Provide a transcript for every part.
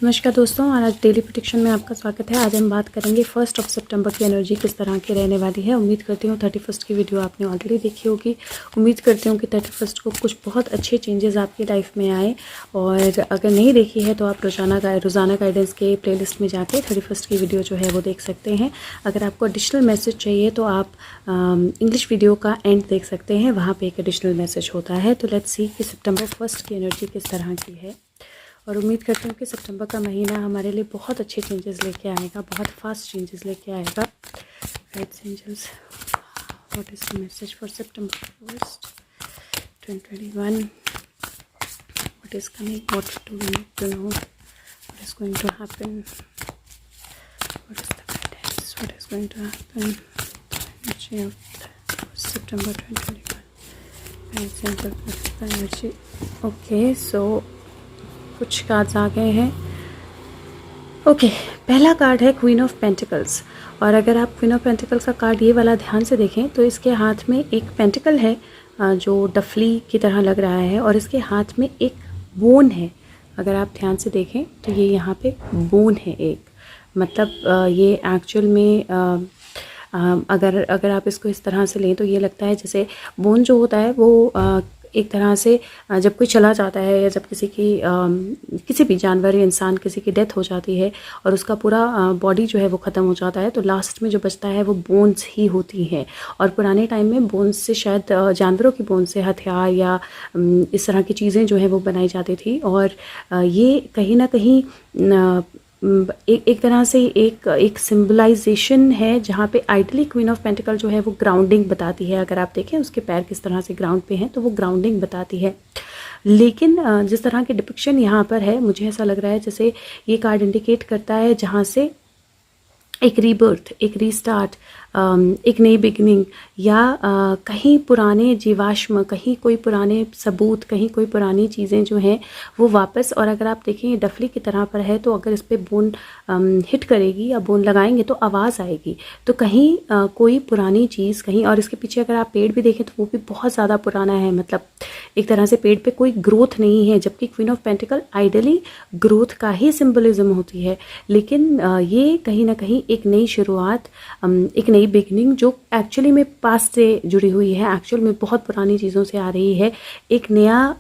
नमस्कार दोस्तों, और आज डेली प्रेडिक्शन में आपका स्वागत है। आज हम बात करेंगे 1 सितंबर की एनर्जी किस तरह की रहने वाली है। उम्मीद करती हूँ 31 की वीडियो आपने ऑलरेडी देखी होगी। उम्मीद करती हूँ कि 31 को कुछ बहुत अच्छे चेंजेस आपकी लाइफ में आए, और अगर नहीं देखी है तो आप रोज़ाना गाइडेंस के प्लेलिस्ट में जाके 31 की वीडियो जो है वो देख सकते हैं। अगर आपको एडिशनल मैसेज चाहिए तो आप इंग्लिश वीडियो का एंड देख सकते हैं, वहाँ पर एक एडिशनल मैसेज होता है। तो लेट्स सी कि सितंबर 1 की एनर्जी किस तरह की है। और उम्मीद करती हूँ कि सितंबर का महीना हमारे लिए बहुत अच्छे चेंजेस लेके आएगा, बहुत फास्ट चेंजेस लेके आएगा। Guides angels, what is the message for September 1, 2021? What is coming? What do we need to know? What is going to happen? What is the guidance? What is going to happen? Energy of September 2021। Guides angels energy. Okay, so कुछ cards आ गए हैं। Okay, पहला card है queen of pentacles. और अगर आप queen of pentacles का card ये वाला ध्यान से देखें तो इसके हाथ में एक पेंटिकल है जो डफली की तरह लग रहा है, और इसके हाथ में एक बोन है। अगर आप ध्यान से देखें तो ये यहाँ पे बोन है एक, मतलब ये एक्चुअल में अगर आप इसको इस तरह से लें तो ये लगता है जैसे बोन जो होता है वो एक तरह से जब कोई चला जाता है, या जब किसी भी जानवर या इंसान किसी की डेथ हो जाती है और उसका पूरा बॉडी जो है वो ख़त्म हो जाता है, तो लास्ट में जो बचता है वो बोन्स ही होती हैं। और पुराने टाइम में बोन्स से शायद जानवरों की बोन्स से हथियार या इस तरह की चीज़ें जो है वो बनाई जाती थी। और ये कहीं ना कहीं एक तरह से एक सिंबलाइजेशन है, जहाँ पे आइडली क्वीन ऑफ पेंटिकल जो है वो ग्राउंडिंग बताती है। अगर आप देखें उसके पैर किस तरह से ग्राउंड पे हैं तो वो ग्राउंडिंग बताती है। लेकिन जिस तरह की डिपिक्शन यहाँ पर है, मुझे ऐसा लग रहा है जैसे ये कार्ड इंडिकेट करता है जहाँ से एक रीबर्थ, एक रीस्टार्ट, एक नई बिगनिंग, या कहीं पुराने जीवाश्म, कहीं कोई पुराने सबूत, कहीं कोई पुरानी चीज़ें जो हैं वो वापस। और अगर आप देखें ये डफली की तरह पर है, तो अगर इस पर बोन हिट करेगी या बोन लगाएंगे तो आवाज़ आएगी। तो कहीं कोई पुरानी चीज़ कहीं, और इसके पीछे अगर आप पेड़ भी देखें तो वो भी बहुत ज़्यादा पुराना है, मतलब एक तरह से पेड़ पे कोई ग्रोथ नहीं है, जबकि queen of pentacle ideally growth का ही सिंबलिज्म होती है। लेकिन ये कहीं ना कहीं एक नई शुरुआत, एक नई बिगनिंग जो एक्चुअली में पास्ट से जुड़ी हुई है, एक्चुअल में बहुत पुरानी चीज़ों से आ रही है। एक नया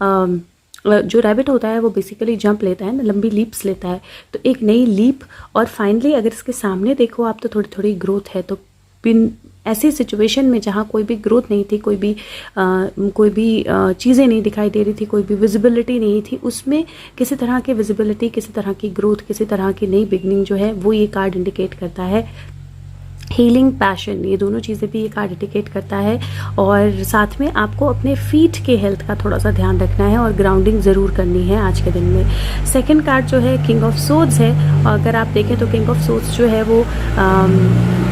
जो रैबिट होता है वो बेसिकली जंप लेता है ना, लंबी लीप्स लेता है, तो एक नई लीप। और फाइनली अगर इसके सामने देखो आप तो थोड़ी थोड़ी ग्रोथ है। तो बिन ऐसी सिचुएशन में जहाँ कोई भी ग्रोथ नहीं थी, कोई भी चीज़ें नहीं दिखाई दे रही थी, कोई भी विजिबिलिटी नहीं थी, उसमें किसी तरह की विजिबिलिटी, किसी तरह की ग्रोथ, किसी तरह की नई बिगनिंग जो है वो ये कार्ड इंडिकेट करता है। हीलिंग, पैशन, ये दोनों चीज़ें भी ये कार्ड इंडिकेट करता है। और साथ में आपको अपने फीट के हेल्थ का थोड़ा सा ध्यान रखना है और ग्राउंडिंग ज़रूर करनी है आज के दिन में। सेकंड कार्ड जो है किंग ऑफ सोर्ड्स है, और अगर आप देखें तो किंग ऑफ सोर्ड्स जो है वो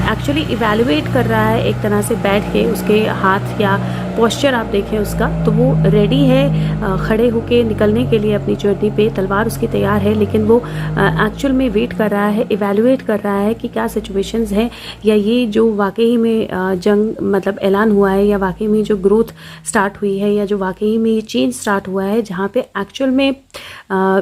एक्चुअली इवैल्यूएट कर रहा है एक तरह से बैठ के, उसके हाथ या पोस्चर आप देखें उसका, तो वो रेडी है खड़े होके निकलने के लिए अपनी जर्नी पे। तलवार उसकी तैयार है, लेकिन वो एक्चुअल में वेट कर रहा है, इवैल्यूएट कर रहा है कि क्या सिचुएशंस हैं, या ये जो वाकई में जंग मतलब ऐलान हुआ है, या वाकई में जो ग्रोथ स्टार्ट हुई है, या जो वाकई में ये चेंज स्टार्ट हुआ है, जहाँ पे एक्चुअल में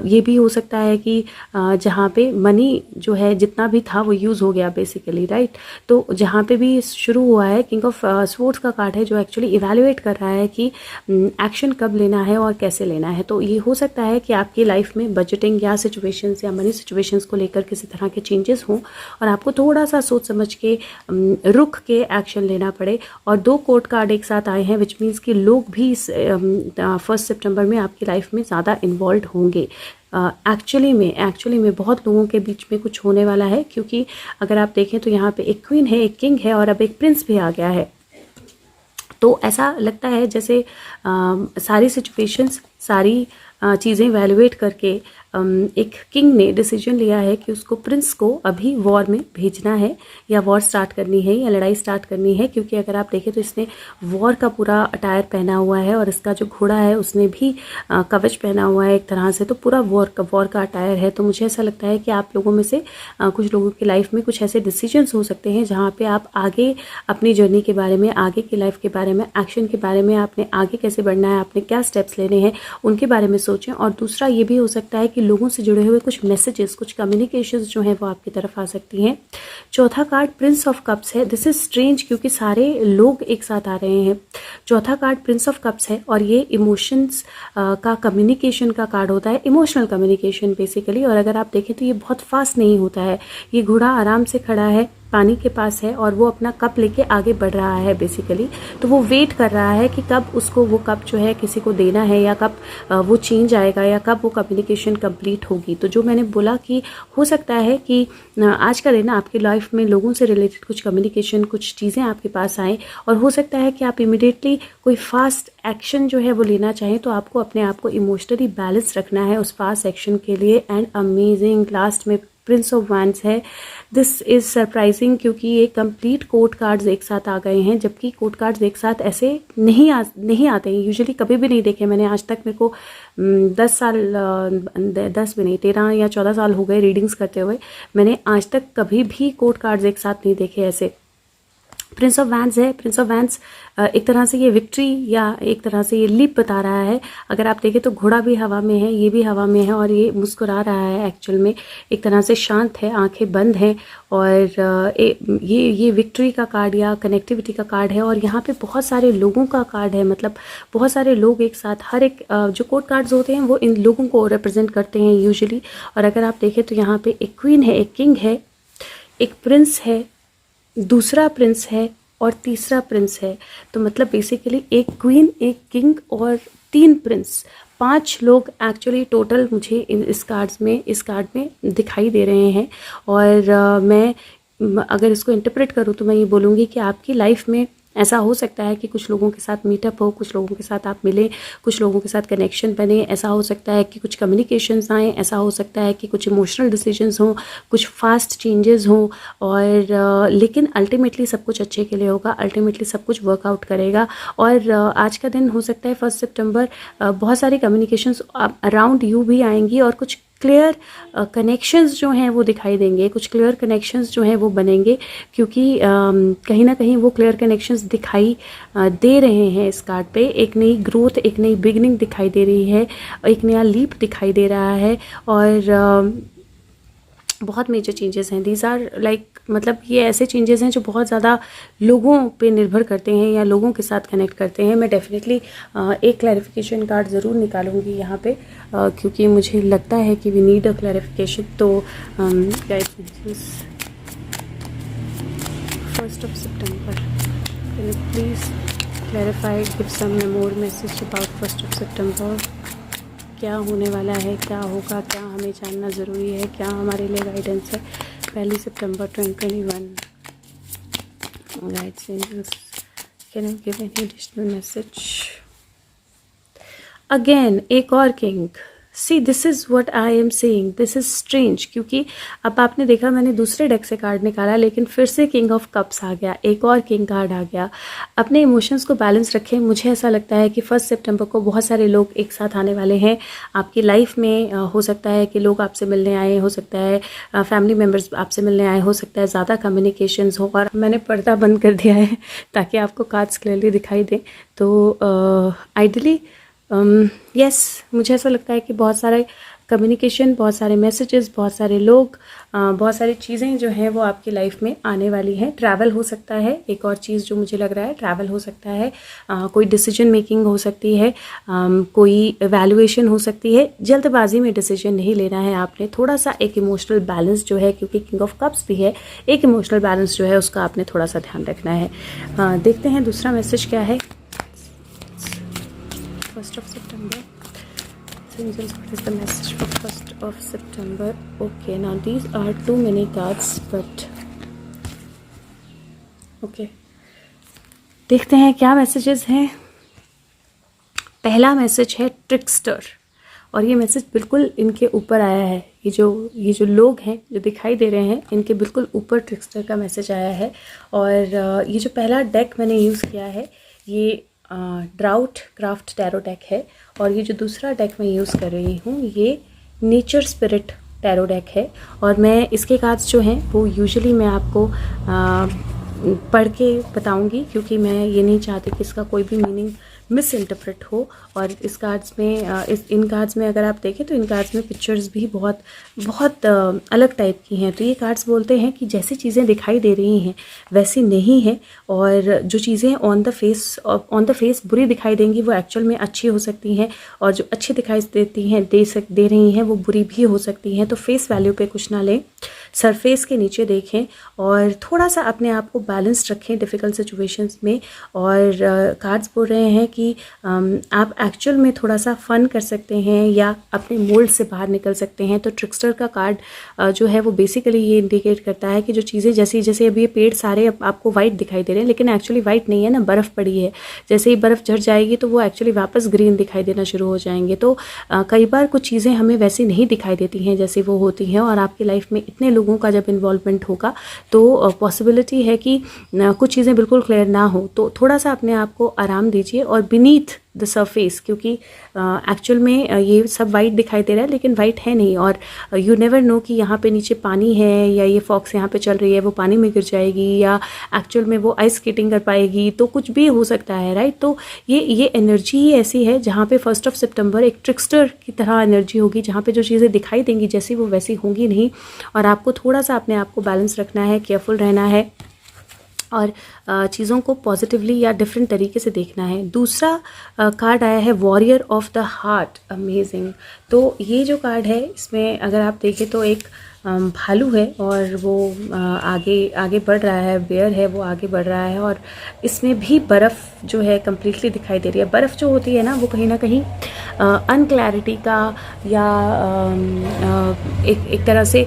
ये भी हो सकता है कि जहाँ पे मनी जो है जितना भी था वो यूज़ हो गया बेसिकली, राइट। तो जहाँ पे भी शुरू हुआ है, किंग ऑफ स्वॉर्ड्स का कार्ड है जो एक्चुअली इवैल्यूएट कर रहा है कि एक्शन कब लेना है और कैसे लेना है। तो ये हो सकता है कि आपकी लाइफ में बजटिंग या सिचुएशंस या मनी सिचुएशंस को लेकर किसी तरह के चेंजेस हों, और आपको थोड़ा सा सोच समझ के रुक के एक्शन लेना पड़े। और दो कोर्ट कार्ड एक साथ आए हैं, विच मीन्स कि लोग भी 1 सितंबर में आपकी लाइफ में ज़्यादा इन्वॉल्व होंगे। एक्चुअली में बहुत लोगों के बीच में कुछ होने वाला है, क्योंकि अगर आप देखें तो यहाँ पे एक क्वीन है, एक किंग है, और अब एक प्रिंस भी आ गया है। तो ऐसा लगता है जैसे सारी सिचुएशंस, सारी चीज़ें वैल्यूएट करके एक किंग ने डिसीजन लिया है कि उसको प्रिंस को अभी वॉर में भेजना है, या वॉर स्टार्ट करनी है, या लड़ाई स्टार्ट करनी है। क्योंकि अगर आप देखें तो इसने वॉर का पूरा अटायर पहना हुआ है, और इसका जो घोड़ा है उसने भी कवच पहना हुआ है एक तरह से, तो पूरा वॉर का अटायर है। तो मुझे ऐसा लगता है कि आप लोगों में से कुछ लोगों की लाइफ में कुछ ऐसे डिसीजंस हो सकते हैं जहाँ पे आप आगे अपनी जर्नी के बारे में, आगे की लाइफ के बारे में, एक्शन के बारे में, आपने आगे कैसे बढ़ना है, आपने क्या स्टेप्स लेने हैं, उनके बारे में सोचें। और दूसरा ये भी हो सकता है कि लोगों से जुड़े हुए कुछ मैसेजेस, कुछ कम्युनिकेशंस जो हैं वो आपकी तरफ आ सकती हैं। चौथा कार्ड प्रिंस ऑफ कप्स है। दिस इज स्ट्रेंज क्योंकि सारे लोग एक साथ आ रहे हैं। चौथा कार्ड प्रिंस ऑफ कप्स है और ये इमोशंस का कम्युनिकेशन का कार्ड होता है, इमोशनल कम्युनिकेशन बेसिकली। और अगर आप देखें तो ये बहुत फास्ट नहीं होता है। ये घोड़ा आराम से खड़ा है, पानी के पास है और वो अपना कप लेके आगे बढ़ रहा है बेसिकली। तो वो वेट कर रहा है कि कब उसको वो कप जो है किसी को देना है, या कब वो चेंज आएगा, या कब वो कम्युनिकेशन कंप्लीट होगी। तो जो मैंने बोला कि हो सकता है कि आज का दिन आपकी लाइफ में लोगों से रिलेटेड कुछ कम्युनिकेशन, कुछ चीज़ें आपके पास आएँ, और हो सकता है कि आप इमिडिएटली कोई फास्ट एक्शन जो है वो लेना चाहें। तो आपको अपने आप को इमोशनली बैलेंस रखना है उस फास्ट एक्शन के लिए। एंड अमेजिंग लास्ट में प्रिंस ऑफ वैंड्स है। दिस इज़ सरप्राइजिंग क्योंकि ये कंप्लीट कोर्ट कार्ड्स एक साथ आ गए हैं, जबकि कोर्ट कार्ड्स एक साथ ऐसे नहीं आते हैं यूजुअली, कभी भी नहीं देखे मैंने आज तक। मेरे को 10 भी नहीं, 13 या 14 साल हो गए रीडिंग्स करते हुए। मैंने आज तक कभी भी कोर्ट कार्ड्स एक साथ नहीं देखे ऐसे। प्रिंस ऑफ वैंड्स है। प्रिंस ऑफ वैंड्स एक तरह से ये विक्ट्री या एक तरह से ये लीप बता रहा है। अगर आप देखें तो घोड़ा भी हवा में है, ये भी हवा में है, और ये मुस्कुरा रहा है एक्चुअल में, एक तरह से शांत है, आंखें बंद हैं। और ये विक्ट्री का कार्ड या कनेक्टिविटी का कार्ड है। और यहाँ पे बहुत सारे लोगों का कार्ड है, मतलब बहुत सारे लोग एक साथ, हर एक जो कोर्ट कार्ड्स होते हैं वो इन लोगों को रिप्रेजेंट करते हैं यूजुअली। और अगर आप देखें तो यहाँ पे एक क्वीन है, एक किंग है, एक प्रिंस है, दूसरा प्रिंस है और तीसरा प्रिंस है। तो मतलब बेसिकली एक क्वीन, एक किंग और 3 प्रिंस, 5 लोग एक्चुअली टोटल मुझे इस कार्ड में दिखाई दे रहे हैं। और मैं अगर इसको इंटरप्रेट करूँ तो मैं ये बोलूँगी कि आपकी लाइफ में ऐसा हो सकता है कि कुछ लोगों के साथ मीटअप हो, कुछ लोगों के साथ आप मिलें, कुछ लोगों के साथ कनेक्शन बने। ऐसा हो सकता है कि कुछ कम्युनिकेशंस आएँ, ऐसा हो सकता है कि कुछ इमोशनल डिसीजंस हों, कुछ फास्ट चेंजेस हों। और लेकिन अल्टीमेटली सब कुछ अच्छे के लिए होगा, अल्टीमेटली सब कुछ वर्कआउट करेगा। और आज का दिन हो सकता है 1 सितंबर, बहुत सारी कम्युनिकेशंस अराउंड यू भी आएंगी और कुछ क्लियर कनेक्शंस जो हैं वो दिखाई देंगे, कुछ क्लियर कनेक्शंस जो हैं वो बनेंगे, क्योंकि कहीं ना कहीं वो क्लियर कनेक्शंस दिखाई दे रहे हैं इस कार्ड पे। एक नई ग्रोथ, एक नई बिगनिंग दिखाई दे रही है, एक नया लीप दिखाई दे रहा है। और बहुत मेजर चेंजेस हैं। दीज आर लाइक, मतलब ये ऐसे चेंजेस हैं जो बहुत ज़्यादा लोगों पे निर्भर करते हैं या लोगों के साथ कनेक्ट करते हैं। मैं डेफिनेटली एक क्लैरिफिकेशन कार्ड ज़रूर निकालूंगी यहाँ पे, क्योंकि मुझे लगता है कि वी नीड अ क्लैरिफिकेशन। तो guys, 1 September, can you please clarify, give some more message about 1 September. क्या होने वाला है, क्या होगा, क्या हमें जानना ज़रूरी है, क्या हमारे लिए गाइडेंस है। 1 September 2021। Guides, angels, can you give any additional message. Again एक और king. See, this is what I am saying, this is strange, क्योंकि अब आपने देखा मैंने दूसरे डेक से कार्ड निकाला, लेकिन फिर से किंग ऑफ कप्स आ गया, एक और किंग कार्ड आ गया। अपने इमोशंस को बैलेंस रखें। मुझे ऐसा लगता है कि 1 सितंबर को बहुत सारे लोग एक साथ आने वाले हैं आपकी लाइफ में। हो सकता है कि लोग आपसे मिलने आए, हो सकता है फैमिली मेम्बर्स आपसे मिलने आए, हो सकता है ज़्यादा कम्युनिकेशंस हो। और मैंने पर्दा बंद कर दिया है ताकि आपको कार्ड्स क्लियरली दिखाई दें। तो आइडली यस, मुझे ऐसा लगता है कि बहुत सारे कम्युनिकेशन, बहुत सारे मैसेजेस, बहुत सारे लोग, बहुत सारी चीज़ें जो हैं वो आपकी लाइफ में आने वाली हैं। ट्रैवल हो सकता है, एक और चीज़ जो मुझे लग रहा है, ट्रैवल हो सकता है, कोई डिसीजन मेकिंग हो सकती है, कोई एवैल्यूएशन हो सकती है। जल्दबाजी में डिसीजन नहीं लेना है आपने, थोड़ा सा एक इमोशनल बैलेंस जो है, क्योंकि किंग ऑफ कप्स भी है, एक इमोशनल बैलेंस जो है उसका आपने थोड़ा सा ध्यान रखना है। देखते हैं दूसरा मैसेज क्या है। 1 September. Angels, what is the message for 1 September? Okay, now these are too many cards, but okay. देखते हैं क्या मैसेजेस हैं। पहला मैसेज है ट्रिकस्टर, और ये मैसेज बिल्कुल इनके ऊपर आया है। ये जो लोग हैं जो दिखाई दे रहे हैं, इनके बिल्कुल ऊपर ट्रिकस्टर का मैसेज आया है। और ये जो पहला डेक मैंने यूज़ किया है, ये ड्राउट क्राफ्ट टैरो डेक है। और ये जो दूसरा डेक मैं यूज़ कर रही हूँ, ये नेचर स्पिरिट टैरो डेक है। और मैं इसके कार्ड्स जो हैं वो यूजुअली मैं आपको पढ़ के बताऊंगी, क्योंकि मैं ये नहीं चाहती कि इसका कोई भी मीनिंग मिस इंटरप्रेट हो। और इस कार्ड्स में इन कार्ड्स में अगर आप देखें तो इन कार्ड्स में पिक्चर्स भी बहुत बहुत अलग टाइप की हैं। तो ये कार्ड्स बोलते हैं कि जैसी चीज़ें दिखाई दे रही हैं वैसी नहीं है, और जो चीज़ें ऑन द फेस बुरी दिखाई देंगी वो एक्चुअल में अच्छी हो सकती हैं, और जो अच्छी दिखाई देती हैं दे रही हैं वो बुरी भी हो सकती हैं। तो फेस वैल्यू पे कुछ ना लें, सरफेस के नीचे देखें और थोड़ा सा अपने आप को बैलेंस्ड रखें डिफ़िकल्ट सिचुएशंस में। और कार्ड्स बोल रहे हैं कि आप एक्चुअल में थोड़ा सा फ़न कर सकते हैं या अपने मोल्ड से बाहर निकल सकते हैं। तो ट्रिकस्टर का कार्ड जो है वो बेसिकली ये इंडिकेट करता है कि जो चीज़ें जैसे अभी ये पेड़ सारे आपको वाइट दिखाई दे रहे हैं, लेकिन एक्चुअली वाइट नहीं है ना, बर्फ़ पड़ी है। जैसे ही बर्फ़ झड़ जाएगी तो वो एक्चुअली वापस ग्रीन दिखाई देना शुरू हो जाएंगे। तो कई बार कुछ चीज़ें हमें वैसी नहीं दिखाई देती हैं जैसे वो होती हैं, और आपकी लाइफ में इतने लोगों का जब इन्वॉल्वमेंट होगा तो पॉसिबिलिटी है कि कुछ चीज़ें बिल्कुल क्लियर ना हो। तो थोड़ा सा अपने आप को आराम दीजिए और बीनीथ द सरफेस, क्योंकि एक्चुअल में ये सब वाइट दिखाई दे रहा है लेकिन वाइट है नहीं, और यू नेवर नो कि यहाँ पे नीचे पानी है या ये फॉक्स यहाँ पे चल रही है वो पानी में गिर जाएगी या एक्चुअल में वो आइस स्केटिंग कर पाएगी, तो कुछ भी हो सकता है, राइट। तो ये एनर्जी ही ऐसी है जहाँ पे 1 सितंबर एक ट्रिकस्टर की तरह एनर्जी होगी, जहाँ पे जो चीज़ें दिखाई देंगी जैसी वो वैसी होंगी नहीं, और आपको थोड़ा सा अपने आप को बैलेंस रखना है, केयरफुल रहना है और चीज़ों को पॉजिटिवली या डिफरेंट तरीके से देखना है। दूसरा कार्ड आया है warrior of the heart, amazing. तो ये जो कार्ड है इसमें अगर आप देखें तो एक भालू है और वो आगे बढ़ रहा है, बेयर है वो आगे बढ़ रहा है, और इसमें भी बर्फ़ जो है कम्प्लीटली दिखाई दे रही है। बर्फ़ जो होती है ना वो कहीं ना कहीं अनक्लैरिटी का या एक तरह से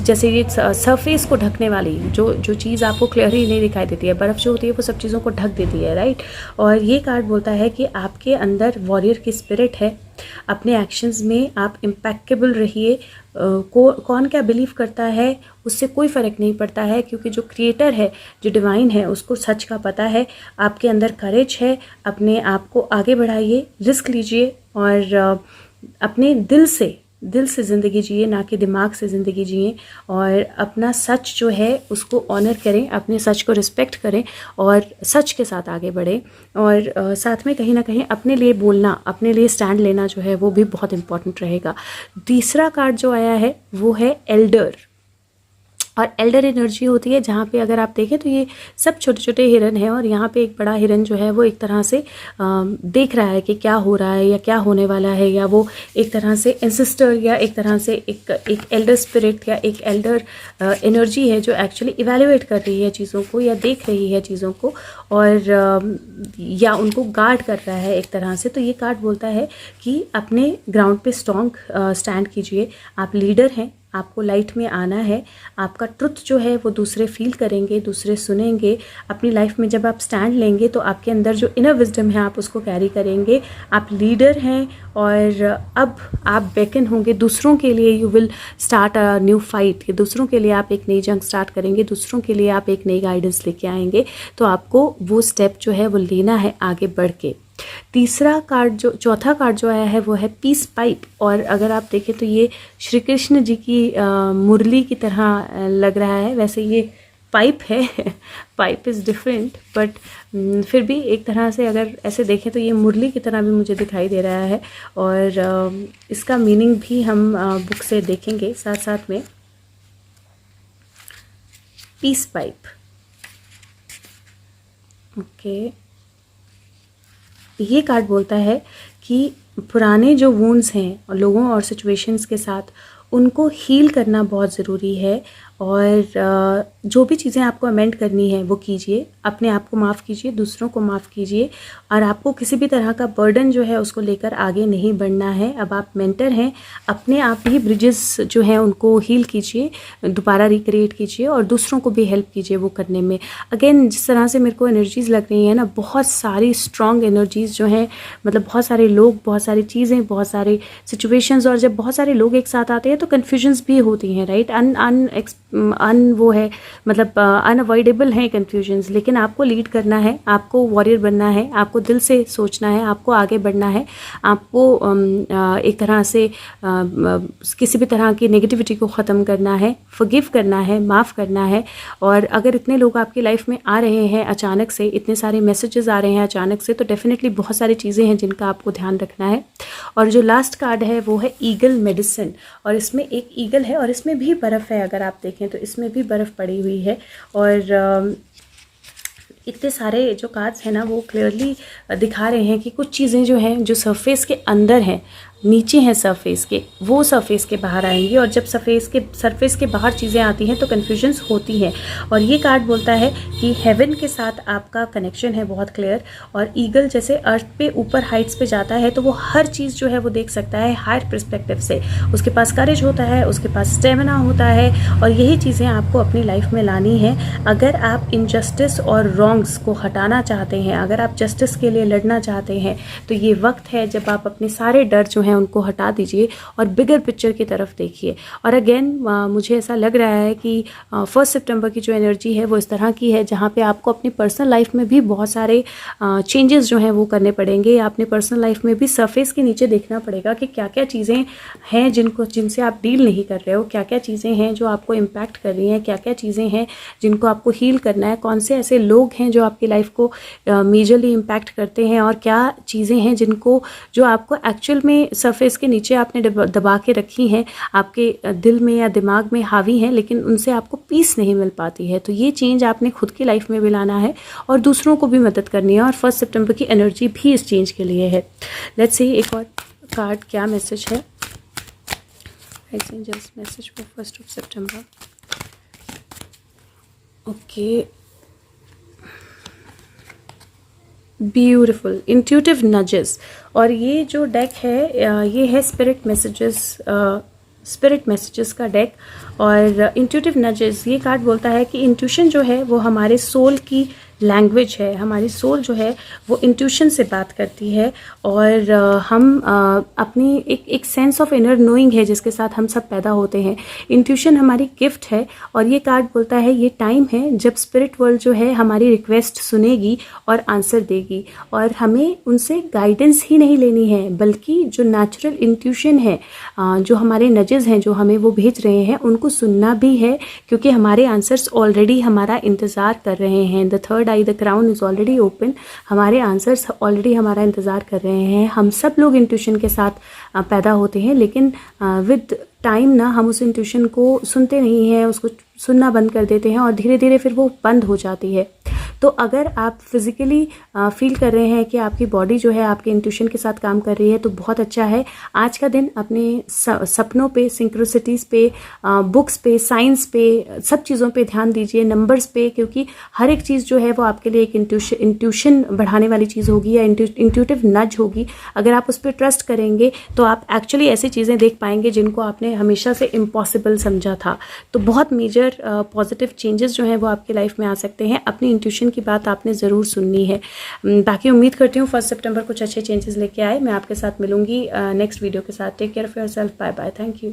जैसे ये सरफेस को ढकने वाली जो चीज़ आपको क्लियरली नहीं दिखाई देती है, बर्फ़ जो होती है वो सब चीज़ों को ढक देती है, राइट। और ये कार्ड बोलता है कि आपके अंदर वॉरियर की स्पिरिट है, अपने एक्शंस में आप इम्पैक्टेबल रहिए। कौन क्या बिलीव करता है उससे कोई फ़र्क नहीं पड़ता है, क्योंकि जो क्रिएटर है, जो डिवाइन है, उसको सच का पता है। आपके अंदर करेज है, अपने आप को आगे बढ़ाइए, रिस्क लीजिए और अपने दिल से ज़िंदगी जिए, ना कि दिमाग से ज़िंदगी जिए, और अपना सच जो है उसको ऑनर करें, अपने सच को रिस्पेक्ट करें और सच के साथ आगे बढ़ें। और साथ में कहीं ना कहीं अपने लिए बोलना, अपने लिए स्टैंड लेना जो है वो भी बहुत इम्पॉर्टेंट रहेगा। तीसरा कार्ड जो आया है वो है एल्डर, और एल्डर एनर्जी होती है जहाँ पे अगर आप देखें तो ये सब छोटे छोटे हिरन हैं, और यहाँ पे एक बड़ा हिरन जो है वो एक तरह से देख रहा है कि क्या हो रहा है या क्या होने वाला है, या वो एक तरह से एंसेस्टर या एक तरह से एक एल्डर स्पिरिट या एक एल्डर एनर्जी है जो एक्चुअली इवैल्यूएट कर रही है चीज़ों को या देख रही है चीज़ों को, और या उनको गार्ड कर रहा है एक तरह से। तो ये कार्ड बोलता है कि अपने ग्राउंड पे स्ट्रॉन्ग स्टैंड कीजिए, आप लीडर हैं, आपको लाइट में आना है, आपका ट्रुथ जो है वो दूसरे फील करेंगे, दूसरे सुनेंगे। अपनी लाइफ में जब आप स्टैंड लेंगे तो आपके अंदर जो इनर विजडम है आप उसको कैरी करेंगे। आप लीडर हैं और अब आप बेकन होंगे दूसरों के लिए, you will start a new fight, दूसरों के लिए आप एक नई जंग स्टार्ट करेंगे, दूसरों के लिए आप एक नई गाइडेंस लेके आएंगे। तो आपको वो स्टेप जो है वो लेना है आगे बढ़ के। चौथा कार्ड जो आया है वो है पीस पाइप, और अगर आप देखें तो ये श्री कृष्ण जी की मुरली की तरह लग रहा है। वैसे ये पाइप है पाइप इज़ डिफरेंट, बट फिर भी एक तरह से अगर ऐसे देखें तो ये मुरली की तरह भी मुझे दिखाई दे रहा है, और इसका मीनिंग भी हम बुक से देखेंगे साथ साथ में। Peace pipe, okay. ये कार्ड बोलता है कि पुराने जो वुंड्स हैं लोगों और सिचुएशंस के साथ, उनको हील करना बहुत ज़रूरी है, और जो भी चीज़ें आपको अमेंड करनी है वो कीजिए, अपने आप को माफ़ कीजिए, दूसरों को माफ़ कीजिए, और आपको किसी भी तरह का बर्डन जो है उसको लेकर आगे नहीं बढ़ना है। अब आप मेंटर हैं, अपने आप ही ब्रिजेस जो हैं उनको हील कीजिए, दोबारा रिक्रिएट कीजिए और दूसरों को भी हेल्प कीजिए वो करने में। अगेन जिस तरह से मेरे को एनर्जीज़ लग रही हैं ना, बहुत सारी स्ट्रॉन्ग एनर्जीज़ जो हैं, मतलब बहुत सारे लोग, बहुत सारी चीज़ें, बहुत सारे सिचुएशंस, और जब बहुत सारे लोग एक साथ आते हैं तो कन्फ्यूजन्स भी होती हैं, राइट। वो है मतलब अनअवॉइडेबल है कन्फ्यूजन्स, लेकिन आपको लीड करना है, आपको वॉरियर बनना है, आपको दिल से सोचना है, आपको आगे बढ़ना है, आपको एक तरह से किसी भी तरह की नेगेटिविटी को ख़त्म करना है, फॉरगिव करना है, माफ़ करना है। और अगर इतने लोग आपकी लाइफ में आ रहे हैं अचानक से, इतने सारे मैसेजेस आ रहे हैं अचानक से, तो डेफिनेटली बहुत सारी चीज़ें हैं जिनका आपको ध्यान रखना है। और जो लास्ट कार्ड है वो है ईगल मेडिसिन, और इसमें एक ईगल है और इसमें भी बर्फ़ है। अगर आप देखें तो इसमें भी बर्फ़ पड़ी हुई है। और इतने सारे जो कार्ड्स हैं ना वो क्लियरली दिखा रहे हैं कि कुछ चीज़ें जो हैं जो सरफेस के अंदर हैं, नीचे हैं सरफेस के, वो सरफेस के बाहर आएंगी। और जब सरफेस के बाहर चीज़ें आती हैं तो कन्फ्यूजन्स होती हैं। और ये कार्ड बोलता है कि हेवन के साथ आपका कनेक्शन है बहुत क्लियर। और ईगल जैसे अर्थ पे ऊपर हाइट्स पे जाता है तो वो हर चीज़ जो है वो देख सकता है हायर पर्सपेक्टिव से। उसके पास करेज होता है, उसके पास स्टेमिना होता है, और यही चीज़ें आपको अपनी लाइफ में लानी है। अगर आप इनजस्टिस और रॉन्ग्स को हटाना चाहते हैं, अगर आप जस्टिस के लिए लड़ना चाहते हैं, तो ये वक्त है जब आप अपने सारे डर जो हैं उनको हटा दीजिए और बिगर पिक्चर की तरफ देखिए। और अगेन मुझे ऐसा लग रहा है कि 1 सितंबर की जो एनर्जी है वो इस तरह की है जहाँ पे आपको अपनी पर्सनल लाइफ में भी बहुत सारे चेंजेस जो हैं वो करने पड़ेंगे। अपनी पर्सनल लाइफ में भी सरफेस के नीचे देखना पड़ेगा कि क्या क्या चीज़ें हैं जिनसे आप डील नहीं कर रहे हो, क्या क्या चीज़ें हैं जो आपको इम्पैक्ट कर रही हैं, क्या क्या चीज़ें हैं जिनको आपको हील करना है, कौन से ऐसे लोग हैं जो आपकी लाइफ को मेजरली इम्पैक्ट करते हैं, और क्या चीज़ें हैं जो आपको एक्चुअल में सरफेस के नीचे आपने दबा के रखी हैं, आपके दिल में या दिमाग में हावी हैं, लेकिन उनसे आपको पीस नहीं मिल पाती है। तो ये चेंज आपने खुद की लाइफ में भी लाना है और दूसरों को भी मदद करनी है। और 1 सितंबर की एनर्जी भी इस चेंज के लिए है। लेट्स सी एक और कार्ड क्या मैसेज है। Just message for 1 September. Okay, beautiful intuitive nudges. और ये जो डेक है ये है स्पिरिट मैसेजेस का डेक। और इंट्यूटिव नजेस ये कार्ड बोलता है कि इंट्यूशन जो है वो हमारे सोल की लैंग्वेज है। हमारी सोल जो है वो इंट्यूशन से बात करती है, और हम अपनी एक सेंस ऑफ इनर नोइंग है जिसके साथ हम सब पैदा होते हैं। इंट्यूशन हमारी गिफ्ट है। और ये कार्ड बोलता है ये टाइम है जब स्पिरिट वर्ल्ड जो है हमारी रिक्वेस्ट सुनेगी और आंसर देगी। और हमें उनसे गाइडेंस ही नहीं लेनी है, बल्कि जो नेचुरल इंट्यूशन है, जो हमारे नजेस हैं जो हमें वो भेज रहे हैं, उनको सुनना भी है, क्योंकि हमारे आंसर्स ऑलरेडी हमारा इंतज़ार कर रहे हैं। The third I, the crown is already open. हमारे आंसर्स ऑलरेडी हमारा इंतज़ार कर रहे हैं। हम सब लोग इंट्यूशन के साथ पैदा होते हैं, लेकिन विद टाइम ना हम उस इंट्यूशन को सुनते नहीं हैं, उसको सुनना बंद कर देते हैं, और धीरे धीरे फिर वो बंद हो जाती है। तो अगर आप फिज़िकली फील कर रहे हैं कि आपकी बॉडी जो है आपके इंट्यूशन के साथ काम कर रही है, तो बहुत अच्छा है। आज का दिन अपने सपनों पे, सिंक्रोसिटीज़ पे, बुक्स पे, साइंस पे, सब चीज़ों पे ध्यान दीजिए, नंबर्स पे, क्योंकि हर एक चीज़ जो है वो आपके लिए एक इंट्यूशन बढ़ाने वाली चीज़ होगी या इंट्यूटिव नज होगी। अगर आप उस पर ट्रस्ट करेंगे तो आप एक्चुअली ऐसी चीज़ें देख पाएंगे जिनको आपने हमेशा से इम्पॉसिबल समझा था। तो बहुत मेजर पॉजिटिव चेंजेस जो हैं वो आपकी लाइफ में आ सकते हैं। अपनी इंट्यूशन की बात आपने ज़रूर सुननी है। बाकी उम्मीद करती हूँ 1 सितंबर कुछ अच्छे चेंजेस लेके आए। मैं आपके साथ मिलूंगी नेक्स्ट वीडियो के साथ। Take care of yourself. Bye bye. Thank you.